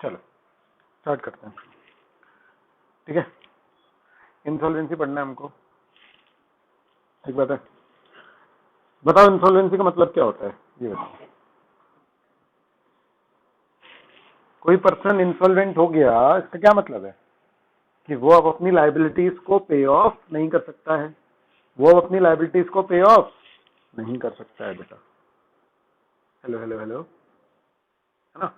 चलो स्टार्ट करते हैं। ठीक है, इंसॉल्वेंसी पढ़ना है हमको। ठीक बात है, बताओ इंसॉल्वेंसी का मतलब क्या होता है, ये बताओ। कोई पर्सन इंसॉल्वेंट हो गया, इसका क्या मतलब है कि वो अब अपनी लाइबिलिटीज को पे ऑफ नहीं कर सकता है। वो अब अपनी लाइबिलिटीज को पे ऑफ नहीं कर सकता है बेटा। हेलो हेलो हेलो, है ना।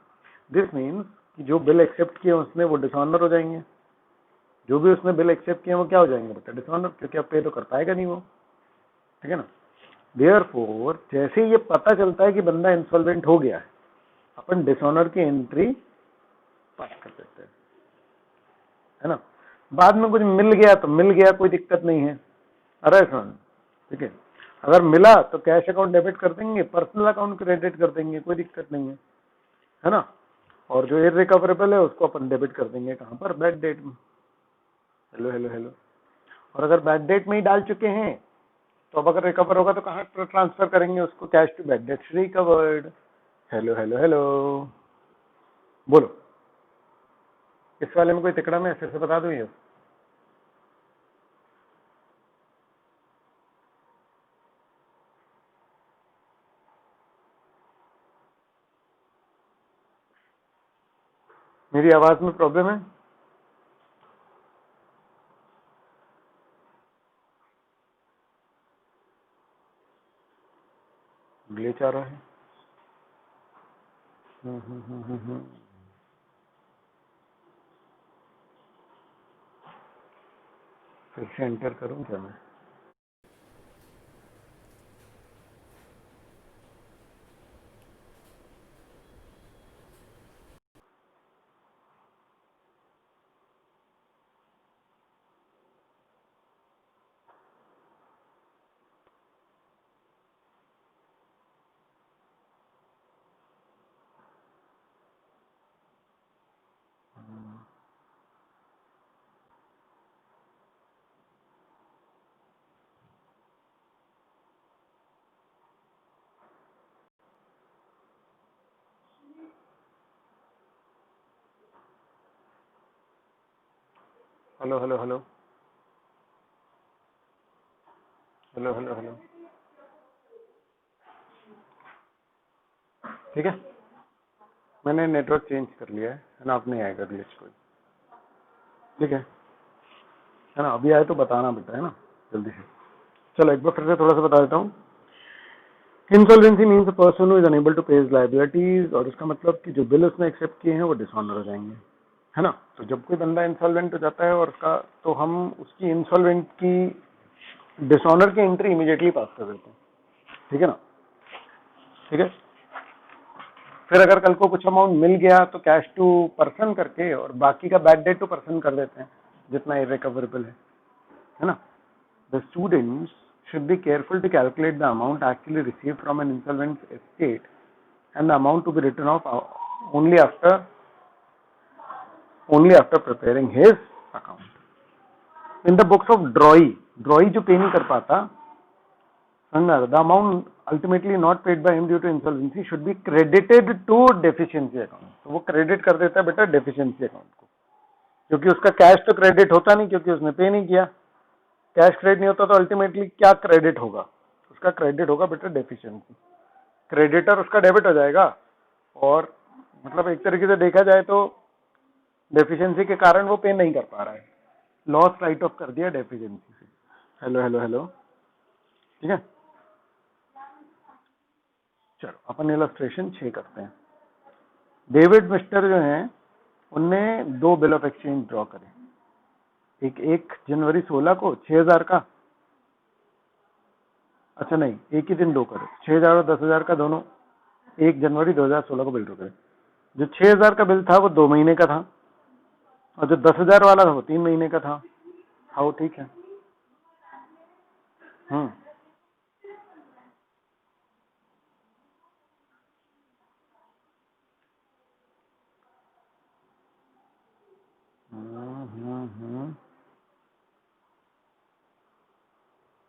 दिस मीन्स कि जो बिल एक्सेप्ट किए उसने वो डिसऑनर हो जाएंगे। जो भी उसने बिल एक्सेप्ट किए वो क्या हो जाएंगे बेटा, डिसऑनर, क्योंकि अब पे तो कर पाएगा नहीं वो। ठीक है ना। देयरफॉर जैसे ही ये पता चलता है कि बंदा इंसॉल्वेंट हो गया है, अपन डिसऑनर की एंट्री पास कर देते हैं, है ना। बाद में कुछ मिल गया तो मिल गया, कोई दिक्कत नहीं है। अरे सुन, ठीक है, अगर मिला तो कैश अकाउंट डेबिट कर देंगे, पर्सनल अकाउंट क्रेडिट कर देंगे, कोई दिक्कत नहीं है ना। और जो इररिकवरेबल है उसको अपन डेबिट कर देंगे, कहां पर, बैड डेट में। Hello hello hello. और अगर बैड डेट में ही डाल चुके हैं तो अब अगर रिकवर होगा तो कहां ट्रांसफर करेंगे उसको, cash to bad debt recovered. Hello hello hello, बोलो। इस वाले में कोई तिकड़ा में ऐसे बता दूं ये। मेरी आवाज में प्रॉब्लम है? ग्लिच आ रहा है? हम्म। फिर से एंटर करूं क्या मैं? Hello hello hello hello hello hello. ठीक है, मैंने नेटवर्क चेंज कर लिया है ना, अब नहीं आएगा ग्लिच कोई। ठीक है ना। अभी आए तो बताना बेटा, है ना, जल्दी से। चलो एक बार फिर से थोड़ा सा बता देता हूँ। Insolvency means a person who is unable to pay his liabilities, और इसका मतलब कि जो बिल उसने एक्सेप्ट किए हैं वो डिसऑनर हो जाएंगे, है ना। तो जब कोई बंदा इंसॉल्वेंट हो जाता है और उसका, तो हम उसकी इंसॉल्वेंट की डिसऑनर की एंट्री इमीडिएटली पास कर देते हैं। ठीक है ना। ठीक है, फिर अगर कल को कुछ अमाउंट मिल गया तो कैश टू पर्सन करके और बाकी का बैड डेट टू पर्सन कर देते हैं, जितना इरेकवरेबल है ना। The students should be careful to calculate the amount actually received from an insolvent estate and the amount to be written off only after preparing his account. In the books of ड्रॉई जो पे नहीं कर पाता, the amount ultimately not paid by him due to insolvency should be credited to deficiency account. तो वो credit कर देता है बेटा डेफिशिएंसी अकाउंट को, क्योंकि उसका कैश तो क्रेडिट होता नहीं, क्योंकि उसने पे नहीं किया। कैश क्रेडिट नहीं होता तो अल्टीमेटली क्या क्रेडिट होगा, उसका क्रेडिट होगा बेटा डेफिशिएंसी। क्रेडिटर उसका डेबिट हो जाएगा, और मतलब एक तरीके से देखा जाए तो डेफिशिएंसी के कारण वो पे नहीं कर पा रहा है, लॉस राइट ऑफ कर दिया डेफिशिएंसी से। Hello hello hello. ठीक है, चलो अपन इलस्ट्रेशन 6 करते हैं। डेविड मिस्टर जो हैं उनने 2 बिल ऑफ एक्सचेंज ड्रॉ करे, एक 1 जनवरी 16 को 6000 का, अच्छा नहीं, एक ही दिन 2 करे, 6000 और 10,000 का दोनों 1 जनवरी 2016 को बिल ड्रॉ करे। जो 6000 का बिल था वो 2 महीने का था, और जो 10,000 वाला था वो 3 महीने का था। हाँ ठीक है। हम्म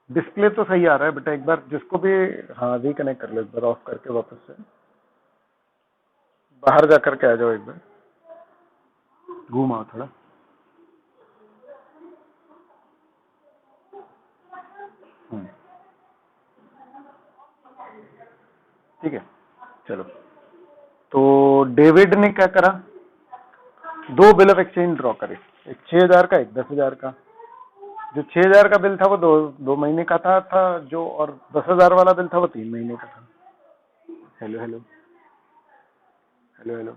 डिस्प्ले तो सही आ रहा है बेटा, एक बार जिसको भी, हाँ रिकनेक्ट कर लो एक बार, ऑफ करके वापस से बाहर जा करके आ जाओ एक बार। घुमाओ थोड़ा। ठीक है, चलो। तो डेविड ने क्या करा, दो बिल ऑफ एक्सचेंज ड्रॉ करे, एक 6,000 का, एक 10,000 का। जो 6,000 का बिल था वो दो महीने का था जो, और 10,000 वाला बिल था वो 3 महीने का था। हेलो हेलो हेलो हेलो,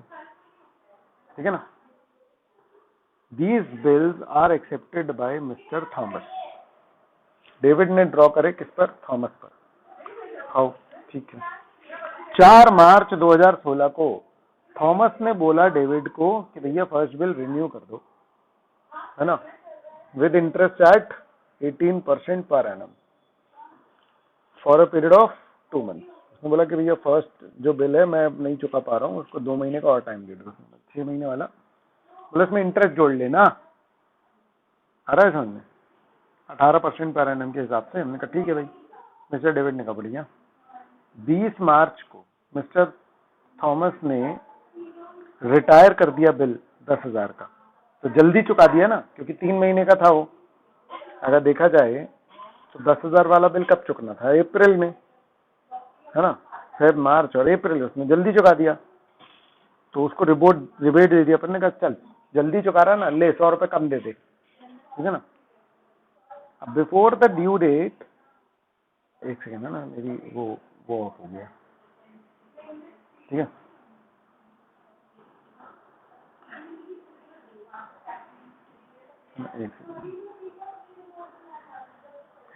ठीक है ना। These bills are accepted by mister Thomas. David ने ड्रॉ करे किस पर, थॉमस पर। आओ, ठीक है। 4 मार्च 2016 को थॉमस ने बोला डेविड को कि भैया फर्स्ट बिल रिन्यू कर दो, है ना, with interest eight 18% per annum for a period of 2 month. उसने बोला कि भैया फर्स्ट जो बिल है मैं नहीं चुका पा रहा हूँ, उसको 2 महीने का और टाइम दे दो, 6 महीने वाला, बोला इसमें इंटरेस्ट जोड़ लेना। आ रहा है समझ में, 18% पर एनम के हिसाब से। हमने कहा ठीक है भाई। मिस्टर डेविड ने कहा बढ़िया। 20 मार्च को मिस्टर थॉमस ने रिटायर कर दिया बिल 10,000 का, तो जल्दी चुका दिया ना, क्योंकि 3 महीने का था वो। अगर देखा जाए तो 10,000 वाला बिल कब चुकना था, अप्रैल में, है ना, शायद मार्च और अप्रैल, उसने जल्दी चुका दिया। तो उसको रिबेट दे दिया, अपन ने कहा चल जल्दी चुका रहा ना, ले 100 रुपए कम दे दे, ठीक है ना। अब बिफोर द ड्यू डेट, एक सेकेंड, है ना, मेरी वो ऑफ हो गया, ठीक है। एक सेकेंड,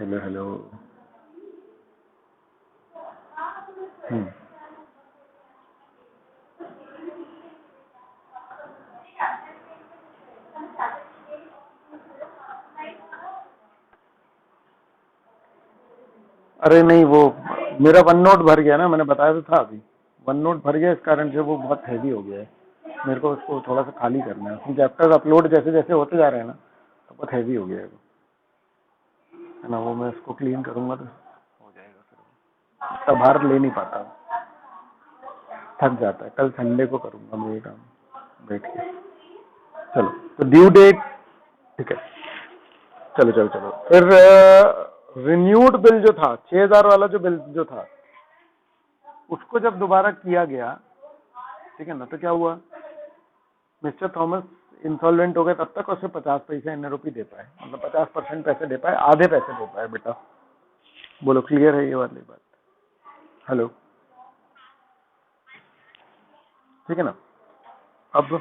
हेलो हेलो। अरे नहीं, वो मेरा वन नोट भर गया ना, मैंने बताया तो था अभी, वन नोट भर गया, इस कारण से वो बहुत हैवी हो गया है। मेरे को उसको थोड़ा सा खाली करना है, उसमें चैप्टर्स अपलोड जैसे जैसे होते जा रहे हैं ना, तो बहुत हैवी हो गया है वो, है ना। वो मैं इसको क्लीन करूंगा तो हो जाएगा, फिर इतना भार ले नहीं पाता, थक जाता है। कल संडे को करूंगा मैं ये काम बैठ के। चलो, तो ड्यू डेट, ठीक है, चलो चलो चलो। फिर रिन्यूड बिल जो था, 6,000 वाला जो बिल जो था, उसको जब दोबारा किया गया, ठीक है ना, तो क्या हुआ, मिस्टर थॉमस इंसॉल्वेंट हो गए, तब तक उसे 50 पैसे एनआरओपी दे पाए, मतलब 50% पैसे दे पाए, आधे पैसे दे पाए। बेटा बोलो, क्लियर है ये वाली बात? हेलो, ठीक है ना। अब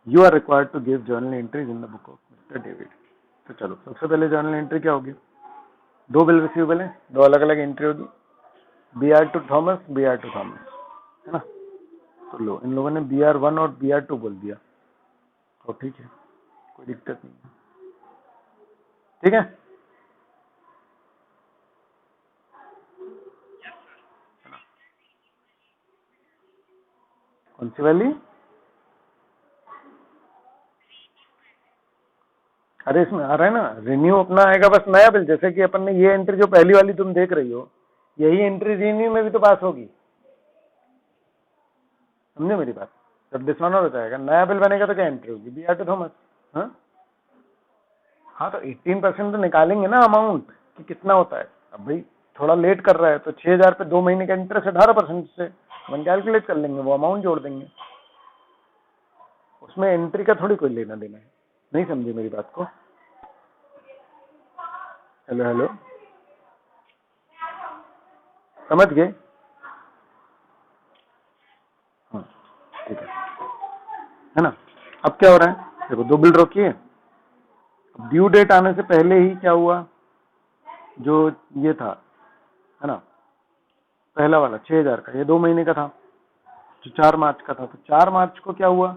you are required to give journal entries in the book of mister David. तो चलो, सबसे पहले जर्नल एंट्री क्या होगी, दो बिल रिसीवेबल है, दो अलग अलग एंट्री होगी, B R to Thomas, B R to Thomas, है ना। तो लो, इन लोगों ने BR1 और BR2 बोल दिया, तो ठीक है, कोई दिक्कत नहीं है, ठीक है। कौन सी वाली? अरे इसमें आ रहा है ना, रिन्यू अपना आएगा बस नया बिल, जैसे कि अपन ने ये एंट्री जो पहली वाली तुम देख रही हो, यही एंट्री रिन्यू में भी तो पास होगी, समझे मेरी बात। जब डिसऑनर हो जाएगा, नया बिल बनेगा, तो क्या एंट्री होगी, बी आर टू थॉमस। हाँ हाँ, तो 18% तो निकालेंगे ना अमाउंट कि कितना होता है। अब भाई थोड़ा लेट कर रहा है, तो 6,000 पे 2 महीने का इंटरेस्ट 18% से अपन कैलकुलेट कर लेंगे, वो अमाउंट जोड़ देंगे, उसमें एंट्री का थोड़ी कोई लेना देना है। नहीं समझे मेरी बात को? हेलो हेलो, समझ गए? हाँ, ठीक है ना। अब क्या हो रहा है, देखो, दो बिल रोकिए। ड्यू डेट आने से पहले ही क्या हुआ, जो ये था, है ना, पहला वाला 6,000 का, ये 2 महीने का था, जो 4 मार्च का था, तो 4 मार्च को क्या हुआ,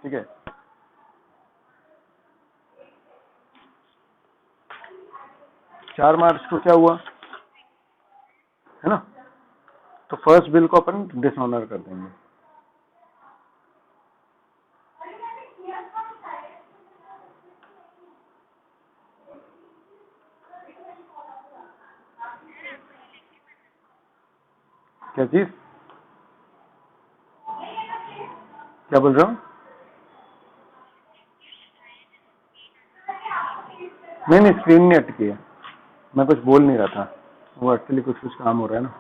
ठीक है, 4 मार्च को क्या हुआ, है ना, तो फर्स्ट बिल को अपन डिसऑनर कर देंगे। क्या चीज? क्या बोल रहे हो? नहीं, स्क्रीन नहीं अटकी है, मैं कुछ बोल नहीं रहा था, वो एक्चुअली कुछ काम हो रहा है ना।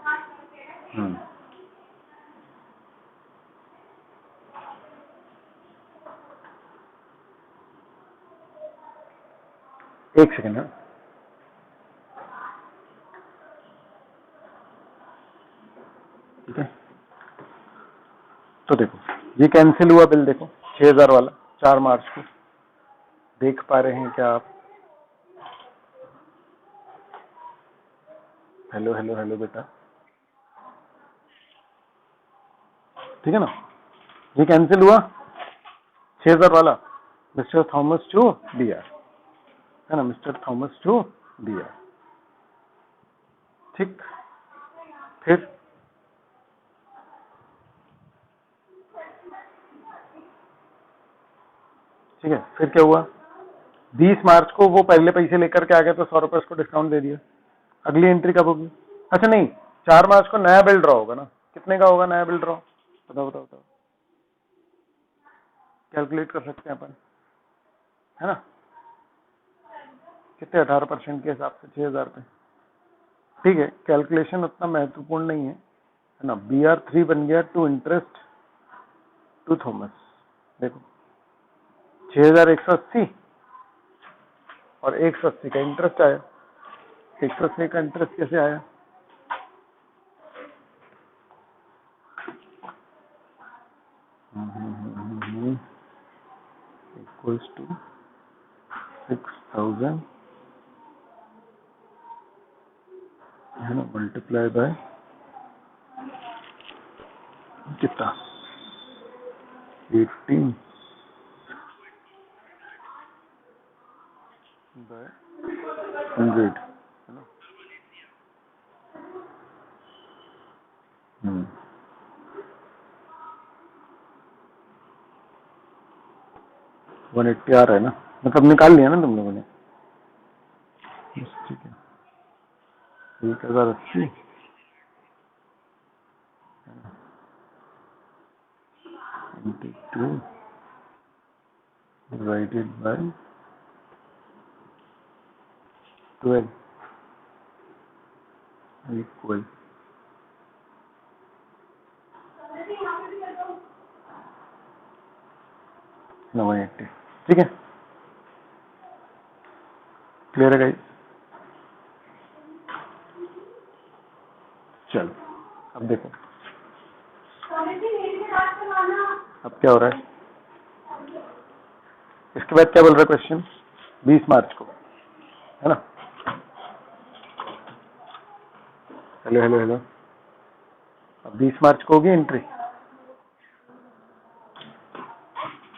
एक सेकेंड है। ठीक है, तो देखो ये कैंसिल हुआ बिल, देखो 6000 वाला 4 मार्च को, देख पा रहे हैं क्या आप? हेलो हेलो हेलो बेटा, ठीक है ना? ये कैंसिल हुआ 6000 वाला, मिस्टर थॉमस टू बीआर, है ना, मिस्टर थॉमस टू बीआर। ठीक, फिर ठीक है, फिर क्या हुआ? 20 मार्च को वो पहले पैसे लेकर के आ गए तो 100 रुपए उसको डिस्काउंट दे दिया। अगली एंट्री कब होगी? अच्छा नहीं, 4 मार्च को नया बिल ड्रॉ होगा ना, कितने का होगा नया बिल ड्रॉ? बताओ बताओ बताओ, कैलकुलेट कर सकते हैं अपन, है ना? कितने? 18% के हिसाब से 6000 पे। ठीक है, कैलकुलेशन उतना महत्वपूर्ण नहीं है ना? BR3 बन गया टू इंटरेस्ट टू थॉमस। देखो 6180 और 180 का इंटरेस्ट आया। 180 का इंटरेस्ट कैसे आया? इक्वल्स टू 6000, है ना, मल्टीप्लाई बाय कितना? 18 बाय 100, है ना? 180 आ रहा है ना, मतलब निकाल लिया ना तुम लोगों ने? ठीक है, 1080 into 2 divided by 12 equal 180। ठीक है, क्लियर है गाइस? चलो अब देखो, अब क्या हो रहा है? इसके बाद क्या बोल रहा है क्वेश्चन? 20 मार्च को, है ना? हेलो हेलो हेलो, अब 20 मार्च को होगी एंट्री।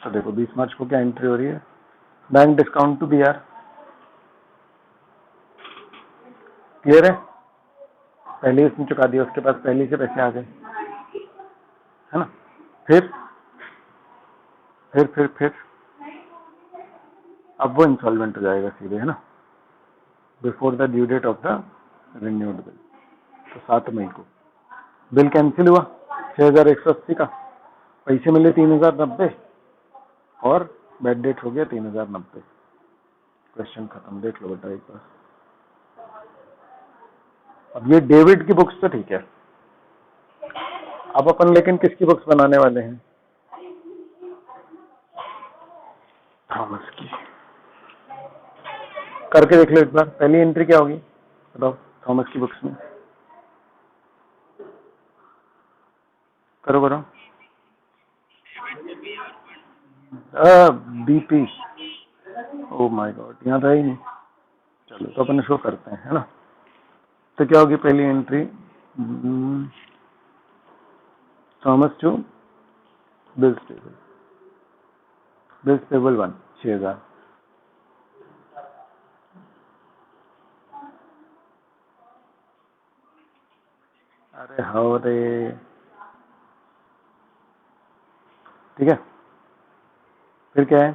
तो देखो 20 मार्च को क्या एंट्री हो रही है? Bank discount to BR. Clear है? पहले उसने चुका दिया, उसके पास पहले से पैसे आ गए, है ना? फिर अब वो इंसॉल्वेंट हो जाएगा सीधे, है ना, before the due date of the renewed bill. तो 7 मई को बिल कैंसिल हुआ 6180 का, पैसे मिले 3090 और बैड डेट हो गया 3090। क्वेश्चन खत्म, देख लो बेटा एक बार। अब ये डेविड की बुक्स तो ठीक है, अब अपन लेकिन किसकी बुक्स बनाने वाले हैं? थॉमस की। करके देख लो एक बार, पहली एंट्री क्या होगी बताओ थॉमस की बुक्स में? करो करो। बीपी, ओ माय गॉड, यहाँ था ही नहीं। चलो तो अपन शो करते हैं, है ना? तो क्या होगी पहली entry? Thomas to bills payable, bills payable 1 6000। अरे हाँ रे, ठीक है, फिर क्या है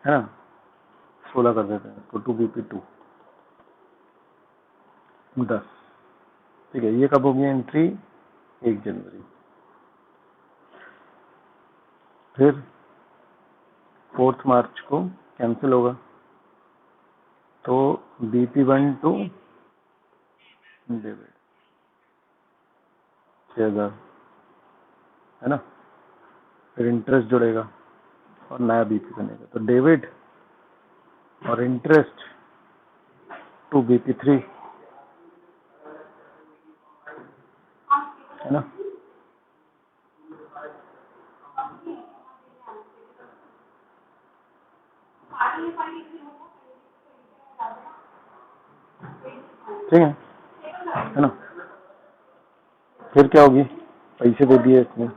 ना, 16 कर देते हैं इसको, 2BP2 10। ठीक है, ये कब होगी एंट्री? 1 जनवरी। फिर 4 मार्च को कैंसिल होगा, तो BP1 टू डेबिट 6000 है ना। फिर इंटरेस्ट जुड़ेगा और नया BP बनेगा, तो डेबिट और इंटरेस्ट टू BP3 है ना। ठीक है ना। फिर क्या होगी, पैसे दे दिए इसने,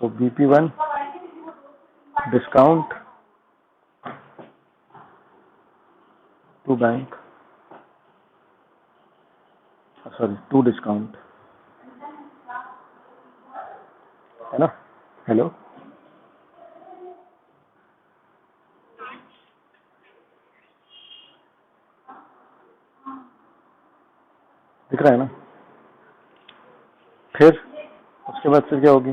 तो BP1 discount to bank, sorry to discount है ना। हेलो, दिख रहा है ना। फिर उसके बाद फिर क्या होगी,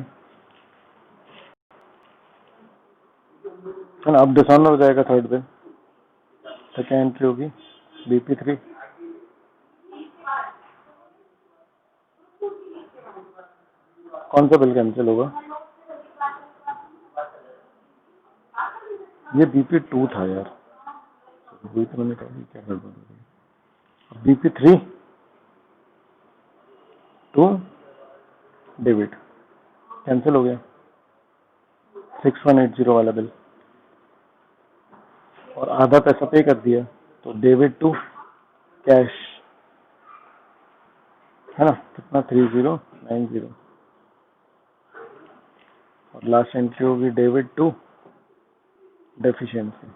है ना। अब डिसऑनर हो जाएगा थर्ड पे, तो क्या एंट्री होगी, BP3। कौन सा बिल कैंसिल होगा, ये BP2 था यार, वही तो मैंने कहा क्या गड़बड़ हो गई। BP3 टू डेबिट कैंसिल हो गया, 6180 वाला बिल, और आधा पैसा पे कर दिया, तो डेबिट टू कैश है ना, कितना 3090, और लास्ट एंट्री होगी डेबिट टू डेफिशिएंसी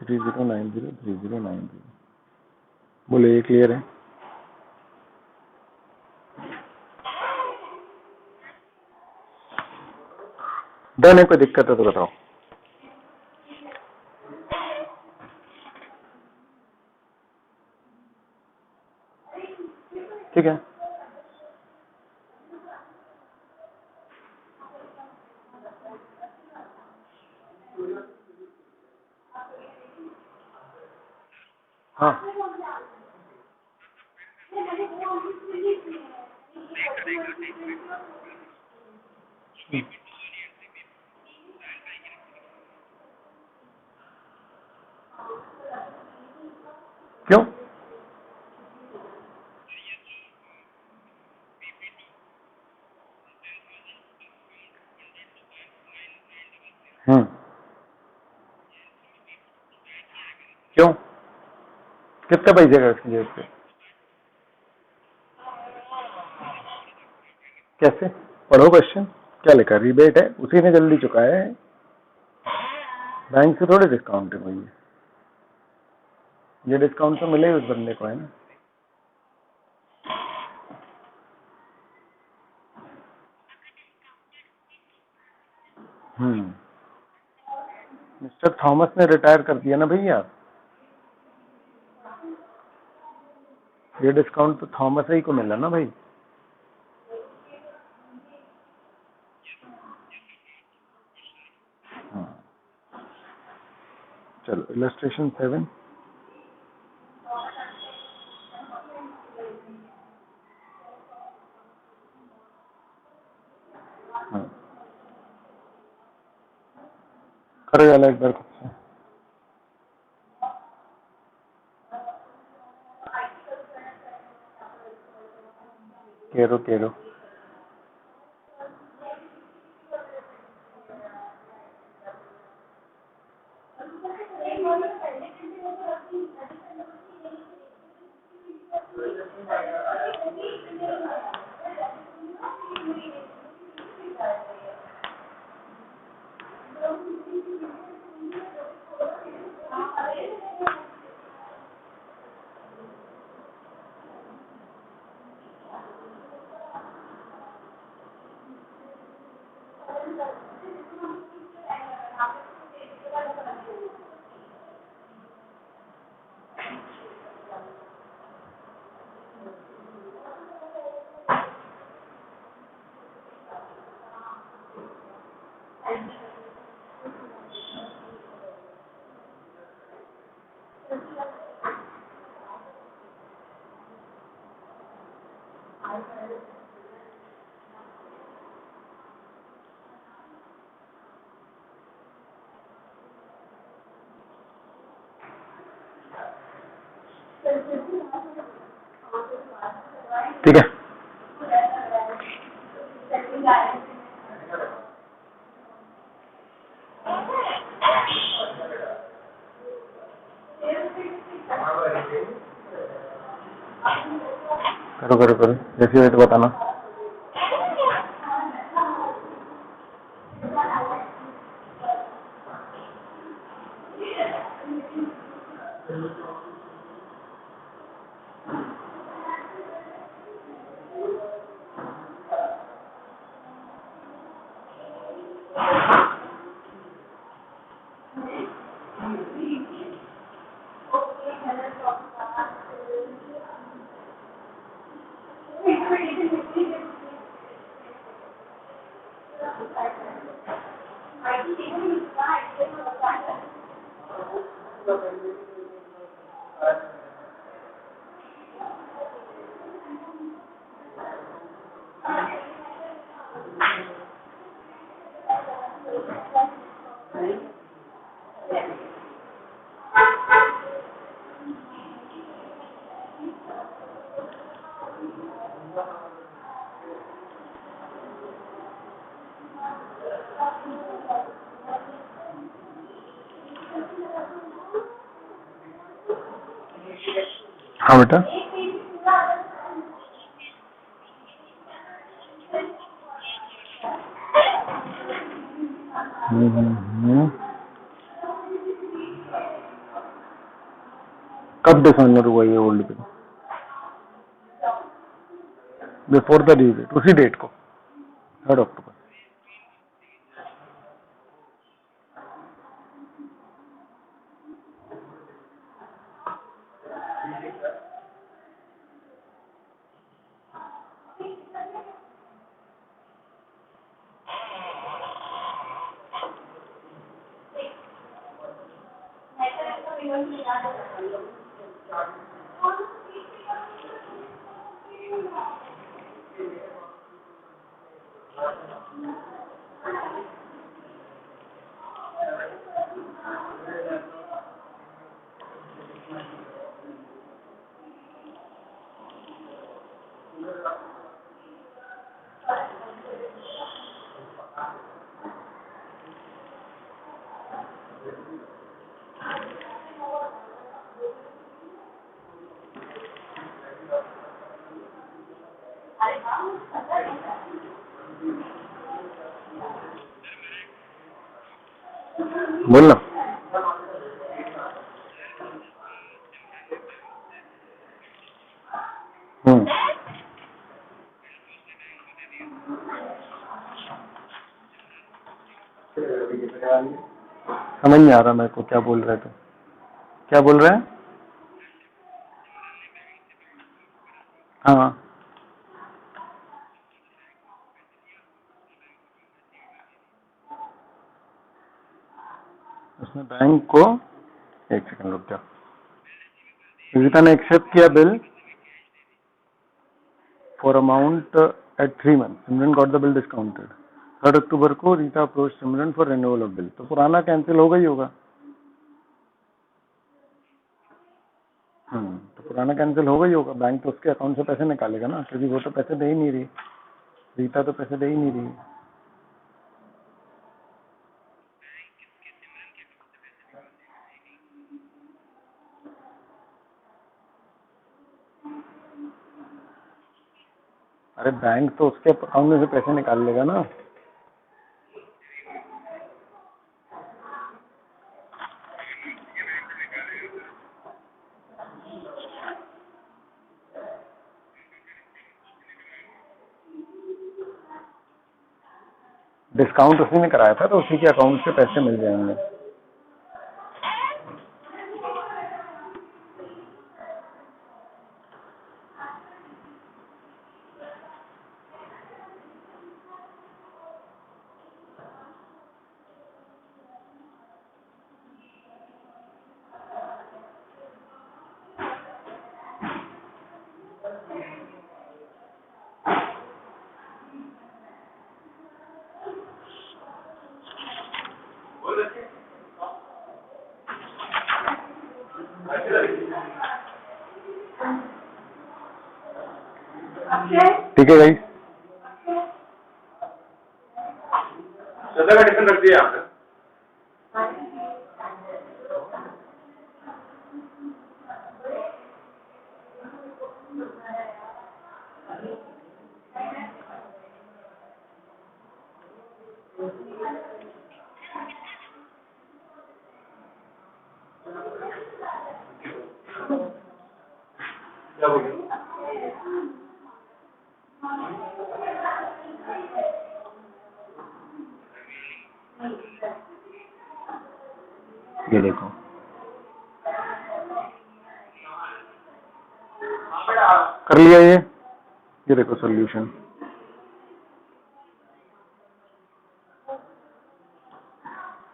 3090। बोले ये क्लियर है। डन है, कोई दिक्कत है तो बताओ। ठीक है, हाँ क्यों, क्यों, कितने पैसे का इसकी जेब पे, कैसे, पढ़ो क्वेश्चन, क्या लिखा, रिबेट है, उसी ने जल्दी चुकाया है, बैंक से थोड़े डिस्काउंट है भाई, ये डिस्काउंट तो मिले उस बंदे को है ना। मिस्टर थॉमस ने रिटायर कर दिया ना भैया, ये डिस्काउंट तो थॉमस ही को मिला ना भाई। चलो इलस्ट्रेशन 7, करो वाला एक बार खुद से, केरो केरो। ठीक है। करो करो करो, जैसी हो तो बताना। हाँ बेटा। कब डिसऑनर हुआ ये old bill? Before the due date, उसी डेट को 3 अक्टूबर। बोलना। समझ नहीं आ रहा मेरे को क्या बोल रहे थे, क्या बोल रहे हैं? हाँ, उसने बैंक को, एक सेकंड रुक जाओ, विजिता ने एक्सेप्ट किया bill for amount at 3 months. Simran got the bill discounted. 3 अक्टूबर को Rita approach Simran for renewal of bill. तो पुराना कैंसिल होगा ही होगा। तो पुराना कैंसिल होगा ही होगा। बैंक तो उसके अकाउंट से पैसे निकालेगा ना, क्योंकि वो तो पैसे दे ही नहीं रही, रीता तो पैसे दे ही नहीं रही। अरे बैंक तो उसके अकाउंट में से पैसे निकाल लेगा ना। डिस्काउंट उसी ने कराया था, तो उसी के अकाउंट से पैसे मिल जाएंगे। ठीक है भाई, श्रद्धा का टिफिन रख दिया यहाँ पे। क्या बोलिए? ये देखो कर लिया ये देखो सॉल्यूशन।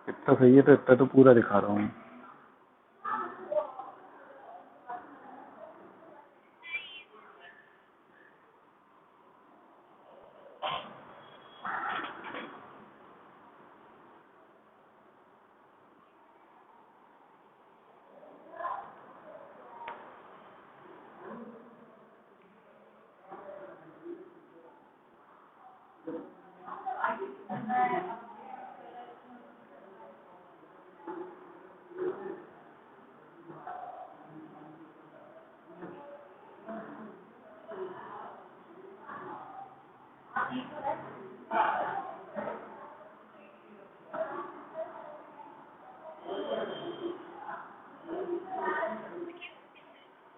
इतना सही है तो इतना तो पूरा दिखा रहा हूँ।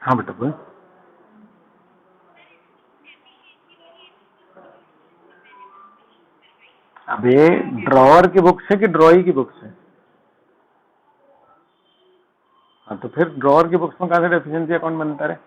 हाँ बेटा बोल। अबे ड्रॉअर की बुक से कि ड्रॉई की बुक से? हाँ तो फिर ड्रॉअर की बुक्स में कहाँ से डेफिशिएंसी अकाउंट बनता है?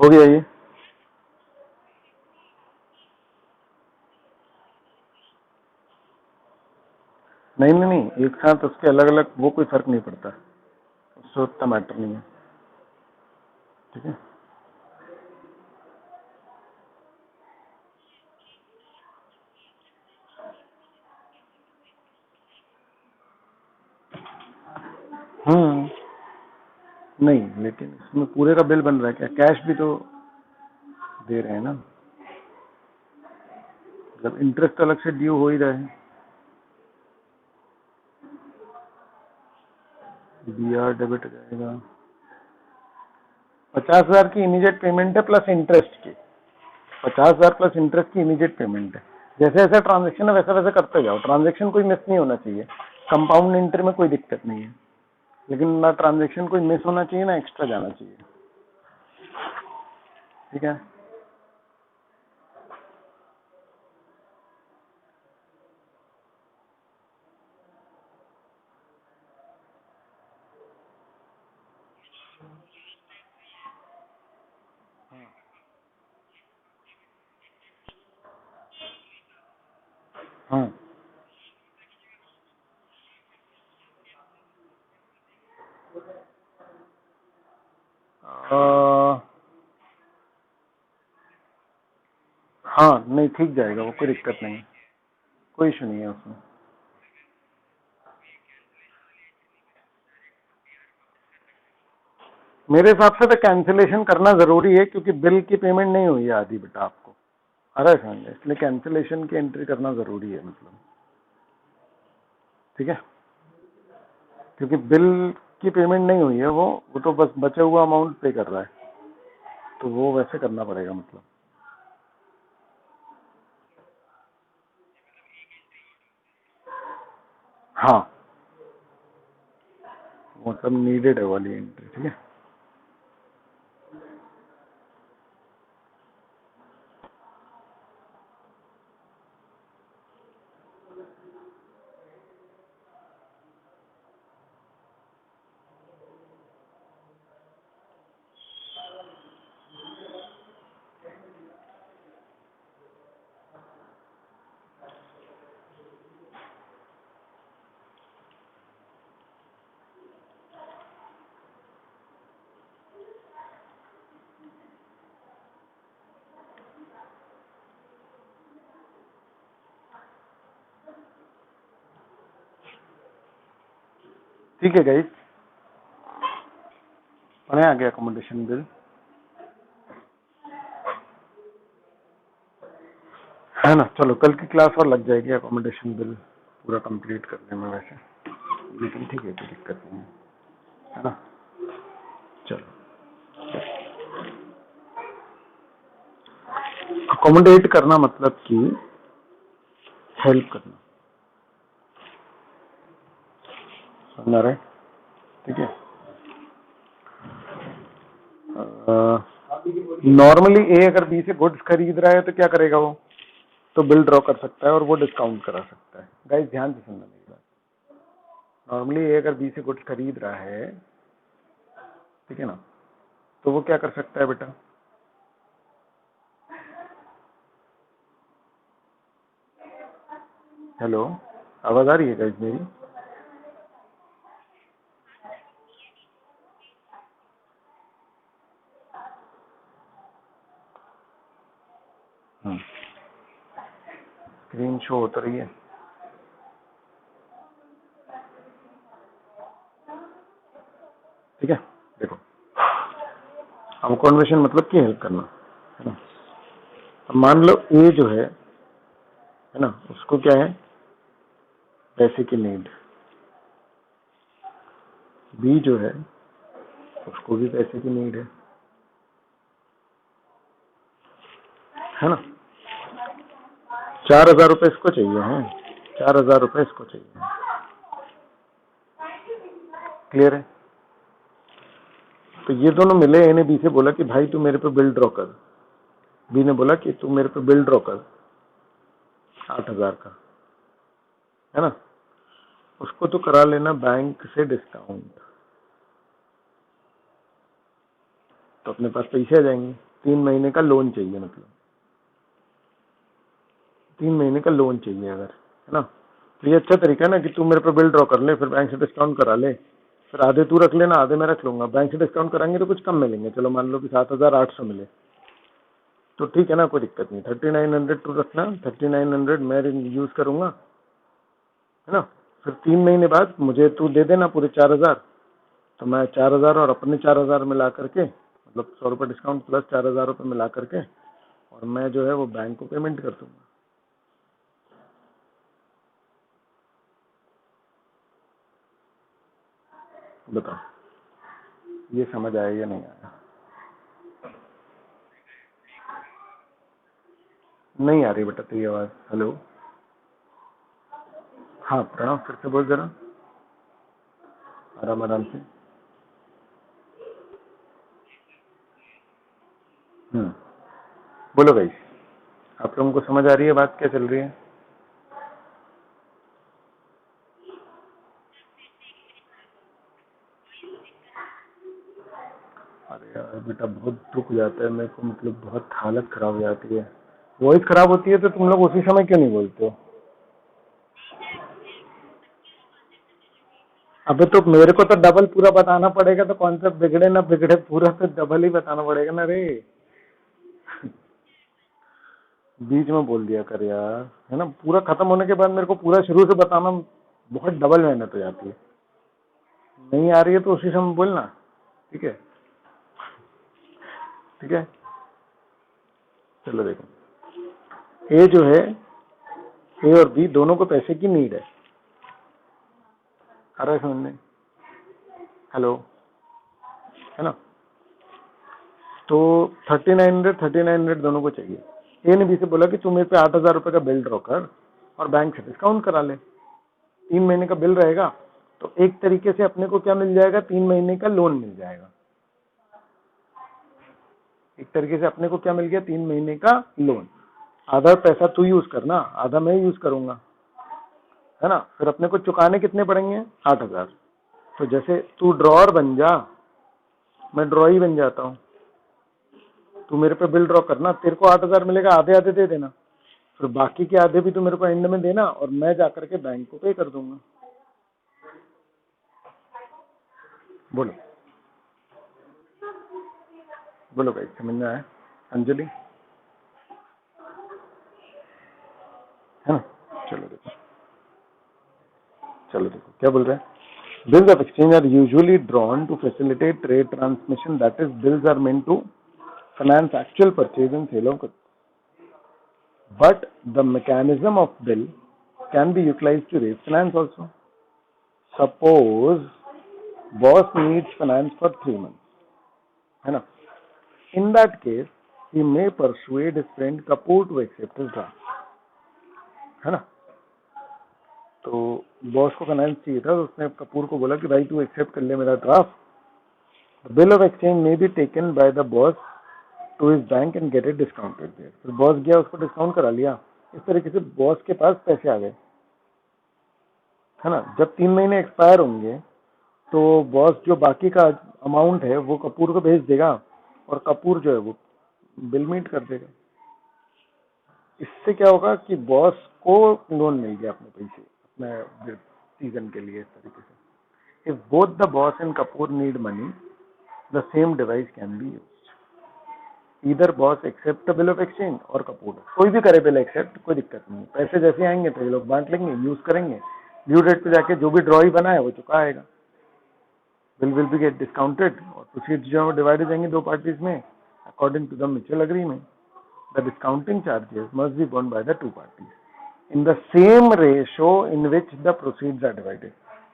हो गया ये? नहीं नहीं नहीं, एक साथ उसके अलग अलग वो कोई फर्क नहीं पड़ता, उससे उतना मैटर नहीं है। ठीक है, नहीं लेकिन इसमें पूरे का बिल बन रहा है क्या? कैश भी तो दे रहे हैं ना, मतलब इंटरेस्ट अलग से ड्यू हो ही रहा है। बीआर डेबिट हो जाएगा। 50,000 की इमीडिएट पेमेंट है प्लस इंटरेस्ट की, 50,000 प्लस इंटरेस्ट की इमीडिएट पेमेंट है। जैसे जैसे ट्रांजेक्शन है वैसे वैसे करते जाओ, ट्रांजेक्शन कोई मिस नहीं होना चाहिए। कंपाउंड इंटर में कोई दिक्कत नहीं है, लेकिन ना ट्रांजेक्शन कोई मिस होना चाहिए ना एक्स्ट्रा जाना चाहिए। ठीक है, हाँ हाँ नहीं ठीक जाएगा वो, कोई दिक्कत नहीं, कोई इशू नहीं है उसमें। मेरे हिसाब से तो कैंसिलेशन करना जरूरी है, क्योंकि बिल की पेमेंट नहीं हुई है आधी बेटा, आपको आ रहा है समझ, इसलिए कैंसिलेशन की एंट्री करना जरूरी है मतलब, ठीक है, क्योंकि बिल की पेमेंट नहीं हुई है, वो तो बस बचे हुआ अमाउंट पे कर रहा है, तो वो वैसे करना पड़ेगा मतलब। हाँ वो सब नीडेड है वाली एंट्री, ठीक है। ठीक है गाइस, पढ़े आ गया अकोमोडेशन बिल, है ना। चलो कल की क्लास और लग जाएगी अकोमोडेशन बिल पूरा कंप्लीट करने में वैसे, लेकिन ठीक है कोई दिक्कत नहीं है ना। चलो अकोमोडेट करना मतलब कि हेल्प करना, समझ रहे, ठीक है। नॉर्मली ए अगर बी से गुड्स खरीद रहा है तो क्या करेगा वो, तो बिल ड्रॉ कर सकता है और वो डिस्काउंट करा सकता है। गाइस ध्यान से सुनना मेरी बात, नॉर्मली ए अगर बी से गुड्स खरीद रहा है, ठीक है ना, तो वो क्या कर सकता है बेटा, हेलो आवाज आ रही है गाइस मेरी? स्क्रीन शो होता रही है, ठीक है। देखो अब कॉन्वर्सेशन मतलब कि हेल्प करना, है ना। अब मान लो ए जो है ना, उसको क्या है, पैसे की नीड, बी जो है उसको भी पैसे की नीड है ना। 4,000 रुपए इसको चाहिए है, 4,000 रुपए इसको चाहिए, क्लियर है। तो ये दोनों मिले, ए ने बी से बोला कि भाई तू मेरे पे बिल ड्रॉ कर, बी ने बोला कि तू मेरे पे बिल ड्रॉ कर 8,000 का, है ना। उसको तो करा लेना बैंक से डिस्काउंट, तो अपने पास पैसे आ जाएंगे। 3 महीने का लोन चाहिए, मतलब 3 महीने का लोन चाहिए अगर, है ना। तो ये अच्छा तरीका है ना कि तू मेरे पे बिल ड्रॉ कर ले, फिर बैंक से डिस्काउंट करा ले, फिर आधे तू रख लेना, आधे मैं रख लूंगा। बैंक से डिस्काउंट कराएंगे तो कुछ कम मिलेंगे, चलो मान लो कि 7,800 मिले, तो ठीक है ना, कोई दिक्कत नहीं। 3900 टू रखना, 3900 मैं यूज करूंगा, है ना। फिर 3 महीने बाद मुझे तू दे देना पूरे 4,000, तो मैं 4,000 और अपने 4,000 मिला करके, मतलब 100 रुपये डिस्काउंट प्लस 4,000 रुपये मिला करके, और मैं जो है वो बैंक को पेमेंट कर दूंगा। बताओ ये समझ आया या नहीं आया? नहीं आ रही बेटा तेरी आवाज, हेलो। हाँ प्रणव फिर से बोल जरा, आराम आराम से। बोलो भाई, आप लोगों को समझ आ रही है बात क्या चल रही है? अरे यार बेटा बहुत दुख हो जाता है मेरे को, मतलब बहुत हालत खराब हो जाती है, वॉइस खराब होती है, तो तुम लोग उसी समय क्यों नहीं बोलते हो? अबे तो मेरे को तो डबल पूरा बताना पड़ेगा, तो कॉन्सेप्ट बिगड़े ना बिगड़े पूरा तो डबल ही बताना पड़ेगा ना रे। बीच में बोल दिया कर यार, है ना। पूरा खत्म होने के बाद मेरे को पूरा शुरू से बताना बहुत डबल मेहनत हो जाती है। नहीं आ रही है तो उसी समय बोलना, ठीक है। ठीक है, चलो देखो, ए जो है, ए और बी दोनों को पैसे की नीड है। आ रहा है समझ में? हेलो, है ना। तो 3900 दोनों को चाहिए। ए ने बी से बोला कि तू मेरे पे 8,000 रुपए का बिल ड्रॉ कर और बैंक से डिस्काउंट करा ले। 3 महीने का बिल रहेगा तो एक तरीके से अपने को क्या मिल जाएगा, 3 महीने का लोन मिल जाएगा। एक तरीके से अपने को क्या मिल गया, 3 महीने का लोन। आधा पैसा तू यूज करना, आधा मैं यूज करूंगा, है ना। फिर अपने को चुकाने कितने पड़ेंगे, 8,000। तो जैसे तू ड्रॉअर बन जा, मैं ड्रॉई बन जाता हूँ। तू मेरे पे बिल ड्रॉ करना, तेरे को 8,000 मिलेगा, आधे आधे दे देना, फिर बाकी के आधे भी तू मेरे को एंड में देना और मैं जाकर के बैंक को पे कर दूंगा। बोलो बोलो भाई, समझ में आया? अंजलि, है ना। चलो देखो, चलो देखो क्या बोल रहे हैं। Bills of exchange are usually drawn to facilitate trade transmission. That is, bills are meant to finance actual purchase and sale of goods. But the mechanism of bill can be utilized to raise finance also. Suppose boss needs finance for 3 months, है ना. In that case, he may persuade his friend Kapoor to accept his draft, है ना. तो boss को finance चाहिए था, तो उसने कपूर को बोला कि भाई तू एक्सेप्ट कर ले मेरा ड्राफ्ट। बिल ऑफ एक्सचेंज में be taken by the boss to his bank and get it discounted there. फिर बॉस गया, उसको डिस्काउंट करा लिया। इस तरीके से बॉस के पास पैसे आ गए, है ना। जब 3 महीने एक्सपायर होंगे तो बॉस जो बाकी का अमाउंट है वो कपूर को भेज देगा और कपूर जो है वो बिल मीट कर देगा। इससे क्या होगा कि बॉस को लोन मिल गया अपने पैसे, अपने सीजन के लिए। इस तरीके से if both the boss and Kapoor need money, the same device can be used. Either boss accept bill of exchange और कपूर कोई भी करे बिल एक्सेप्ट, कोई दिक्कत नहीं। पैसे जैसे आएंगे तो ये लोग बांट लेंगे, यूज करेंगे। ड्यू डेट पे जाके जो भी ड्रॉई बना है वो चुका आएगा। Bill will be get discounted और प्रोसीड्स जो है डिवाइड हो जाएंगे 2 पार्टीज में according to the mutual agreement. The discounting charges must be borne by the 2 parties in the same ratio in which the proceeds are divided.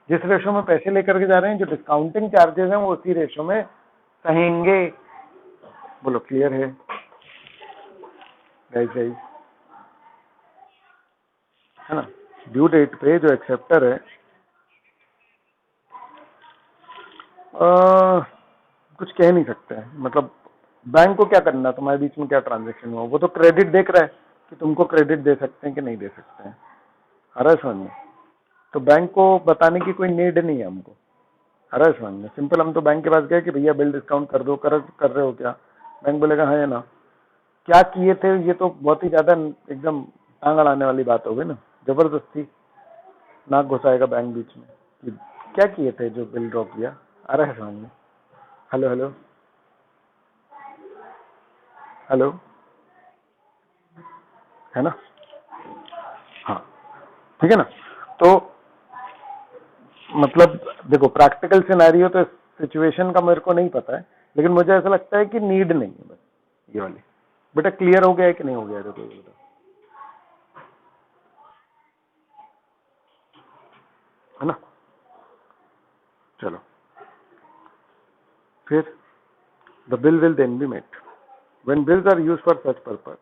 जिस ratio में पैसे लेकर के जा रहे हैं, जो डिस्काउंटिंग चार्जेस हैं वो उसी रेशो में सहेंगे। बोलो क्लियर है गाइस? है ना। ड्यू डेट पे जो एक्सेप्टर है कुछ कह नहीं सकते हैं, मतलब बैंक को क्या करना, तुम्हारे बीच में क्या ट्रांजैक्शन हुआ, वो तो क्रेडिट देख रहा है कि तुमको क्रेडिट दे सकते हैं कि नहीं दे सकते हैं। आ रहा है समझ में? तो बैंक को बताने की कोई नीड नहीं है हमको। आ रहा है समझ में? सिंपल, हम तो बैंक के पास गए कि भैया बिल डिस्काउंट कर दो, कर रहे हो क्या? बैंक बोलेगा हाँ या ना। क्या किए थे, ये तो बहुत ही ज्यादा एकदम टांग अड़ाने वाली बात हो गई ना। जबरदस्ती नाक घुसाएगा बैंक बीच में कि क्या किए थे जो बिल ड्रॉ किया। आ रहा है समझ में? हेलो हेलो हेलो, है ना। हाँ ठीक है ना। तो मतलब देखो, प्रैक्टिकल सिनेरियो तो सिचुएशन का मेरे को नहीं पता है, लेकिन मुझे ऐसा लगता है कि नीड नहीं है बस ये वाली। बेटा क्लियर हो गया है कि नहीं हो गया है? तो बेटा है ना। चलो फिर the bill will then be met when bills are used for such purpose,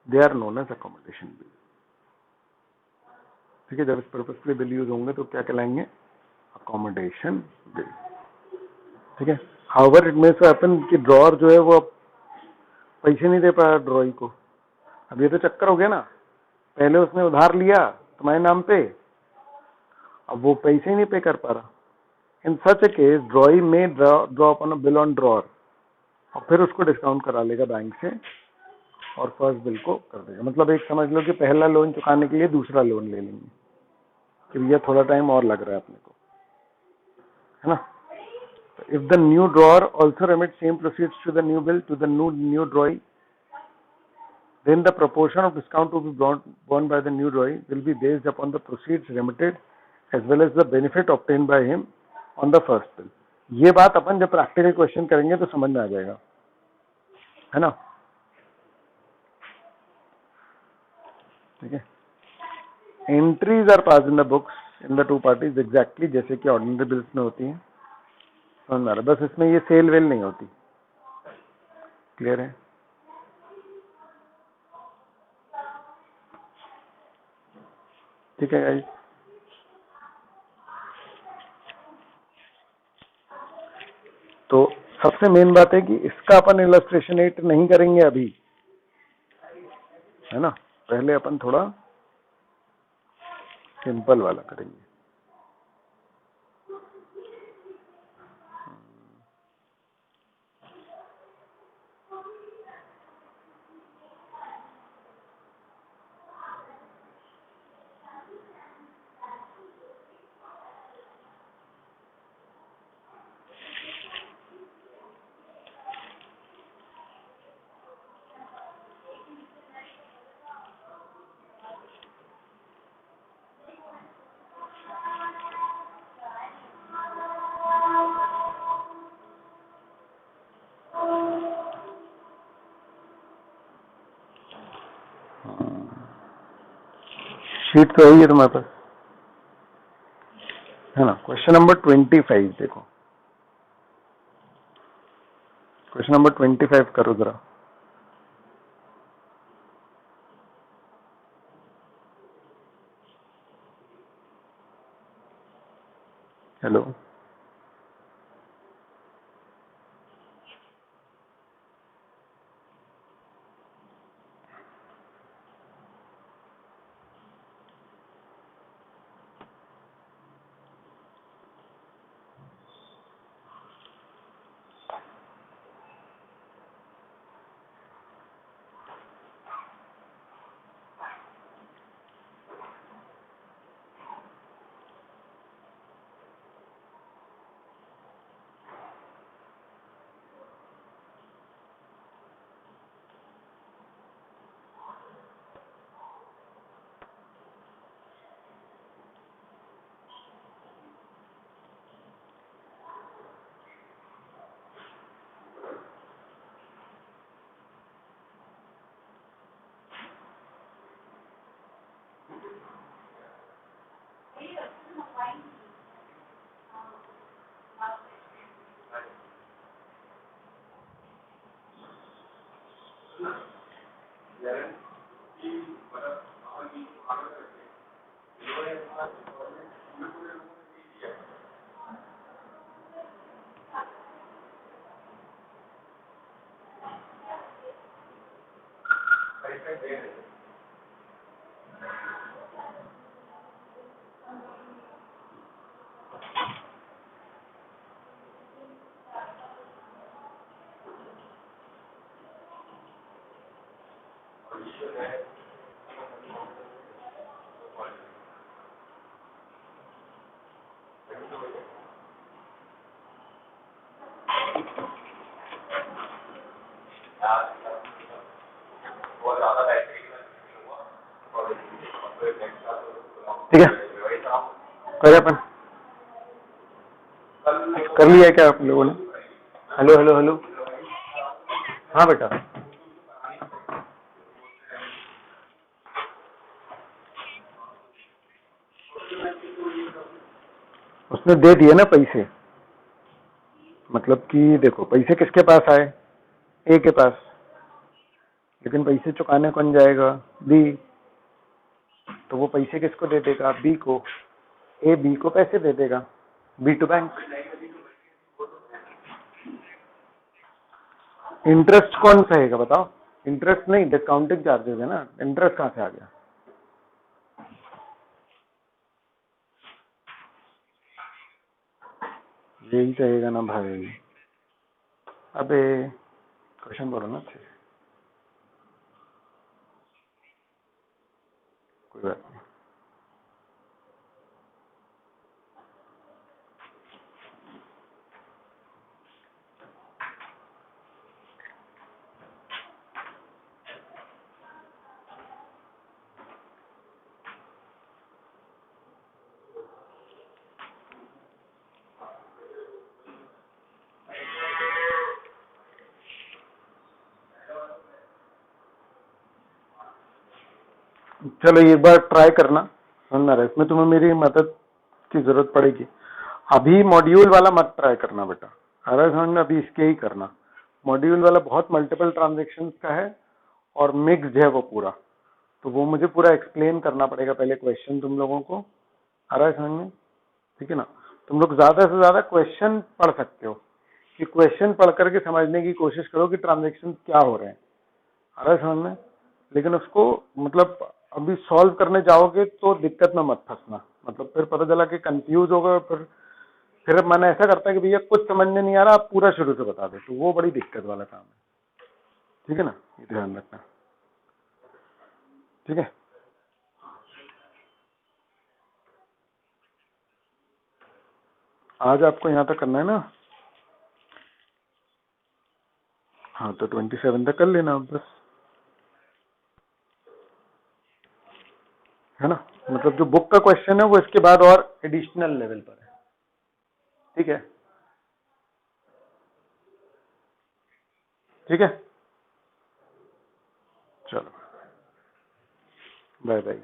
they are known as accommodation bill. ठीक है, जब इस पर्पस के लिए बिल यूज होंगे तो क्या कहलाएंगे? Accommodation bill. ठीक है। However it may so happen कि ड्रॉअर जो है वो अब पैसे नहीं दे पाया ड्रॉई को। अब ये तो चक्कर हो गया ना, पहले उसने उधार लिया तुम्हारे नाम पे, अब वो पैसे ही नहीं पे कर पा रहा। इन सच ए केस ड्रॉई में draw upon a bill on drawer और फिर उसको डिस्काउंट करा लेगा बैंक से और फर्स्ट बिल को कर देगा। मतलब एक समझ लो कि पहला लोन चुकाने के लिए दूसरा लोन ले लेंगे कि भैया थोड़ा टाइम और लग रहा है अपने को। है ना. If the new drawer also remits same proceeds to the new bill to the new drawee, then the proportion of discount to be borne by the new drawee will be based upon the proceeds remitted as well as the benefit obtained by him on the first bill. ये बात अपन जब practical question करेंगे तो समझ में आ जाएगा, है ना. ठीक है. Entries are pass in the books in the two parties exactly जैसे कि ऑर्डिनरी बिल्स में होती हैं. समझ में आ रहा. बस इसमें ये सेल वेल नहीं होती. क्लियर है. ठीक है गाइस. तो सबसे मेन बात है कि इसका अपन इलस्ट्रेशन 8 नहीं करेंगे अभी, है ना. पहले अपन थोड़ा सिंपल वाला करेंगे. शीट तो है तुम्हारे पास, है ना. क्वेश्चन नंबर 25 देखो. क्वेश्चन नंबर 25 करो जरा. हेलो. ठीक है. करे अपन कर लिया क्या आप लोगों ने. Hello hello hello. हाँ बेटा. उसने दे दिए ना पैसे. मतलब कि देखो पैसे किसके पास आए, ए के पास. लेकिन पैसे चुकाने कौन जाएगा, बी. तो वो पैसे किसको दे देगा, बी को. ए बी को पैसे दे देगा, बी टू बैंक. इंटरेस्ट कौन सहेगा बताओ. इंटरेस्ट नहीं, डिस्काउंटिंग चार्जेस है ना. इंटरेस्ट कहां से आ गया. यही सहेगा ना भाई. अबे क्वेश्चन बोलो ना अच्छे से. कोई बात नहीं. चलो एक बार ट्राई करना, समझना रहा, इसमें तुम्हें मेरी मदद की जरूरत पड़ेगी। अभी मॉड्यूल वाला मत ट्राई करना बेटा, अरे समझ में, अभी इसके ही करना। मॉड्यूल वाला बहुत मल्टीपल ट्रांजेक्शन्स का है और मिक्स्ड है वो पूरा, तो वो मुझे पूरा एक्सप्लेन करना पड़ेगा पहले क्वेश्चन तुम लोगों को, आ रहा है समझ में? ठीक है ना? तुम लोग ज्यादा से ज्यादा क्वेश्चन पढ़ सकते हो, कि क्वेश्चन पढ़ करके समझने की कोशिश करो कि ट्रांजेक्शन क्या हो रहे हैं, आ रहा है समझ में? लेकिन उसको मतलब अभी सॉल्व करने जाओगे तो दिक्कत में मत फंसना, मतलब फिर पता चला कि कंफ्यूज हो गए, फिर मन ऐसा करता है कि भैया कुछ समझ में नहीं आ रहा, आप पूरा शुरू से बता दे, तो वो बड़ी दिक्कत वाला काम है। ठीक है ना? ये ध्यान रखना। ठीक है, आज आपको यहाँ तक करना है ना? हाँ तो 27 तक कर लेना आप बस, है ना? मतलब जो बुक का क्वेश्चन है वो इसके बाद और एडिशनल लेवल पर है। ठीक है, ठीक है, चलो bye bye,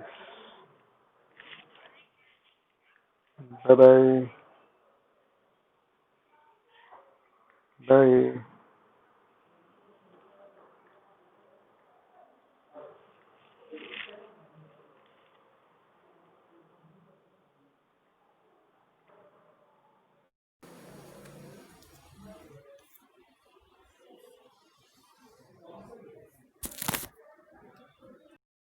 bye bye, bye.